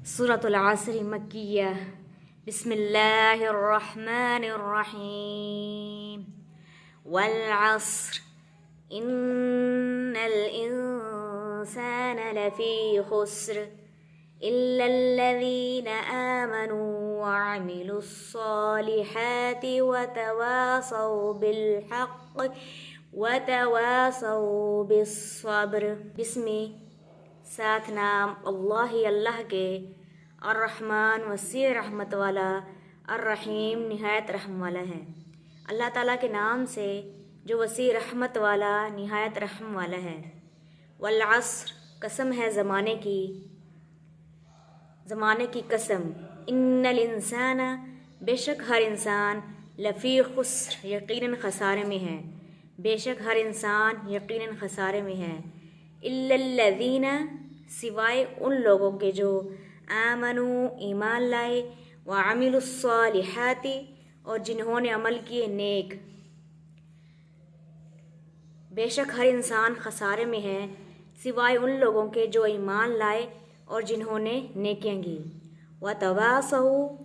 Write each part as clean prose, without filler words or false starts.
सूरतुल असर मक्किया। बिस्मिल्लाहिर्रहमानिर्रहीम। वल अस्र इन्नल इंसान लफी खुस्र इल्लल्लज़ीना आमनू वअमिलुस्सॉलिहाति वतवासौ बिलहक़्क़ि वतवासौ बिस्सब्र। बिस्मि साथ नाम अल्लाह ही अल्लाह के, अर्रहमान वसी रहमत वाला, अर्रहीम निहायत रहम वाला है। अल्लाह ताला के नाम से जो वसी रहमत वाला निहायत रहम वाला है। वल अस्र कसम है ज़माने की कसम। इन्नल इंसाना बेशक हर इंसान लफ़ी खुस्र यकीनन खसारे में है। बेशक हर इंसान यकीनन खसारे में है। इल्लल्लज़ीना सिवाय उन लोगों के जो आमनू ईमान लाए, व अमिलुस्सॉलिहाति और जिन्होंने अमल किए नेक। बेशक हर इंसान खसारे में है सिवाय उन लोगों के जो ईमान लाए और जिन्होंने नेकियां की। व तवासौ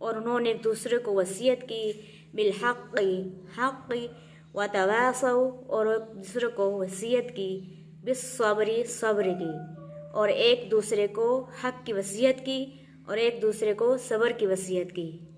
और उन्होंने एक दूसरे को वसीयत की, बिलहक़्क़ि हक़्क़ि व तवासौ और एक दूसरे को वसीयत की, बिस्सब्रि सब्र की और एक दूसरे को हक़ की वसीयत की और एक दूसरे को सब्र की वसीयत की।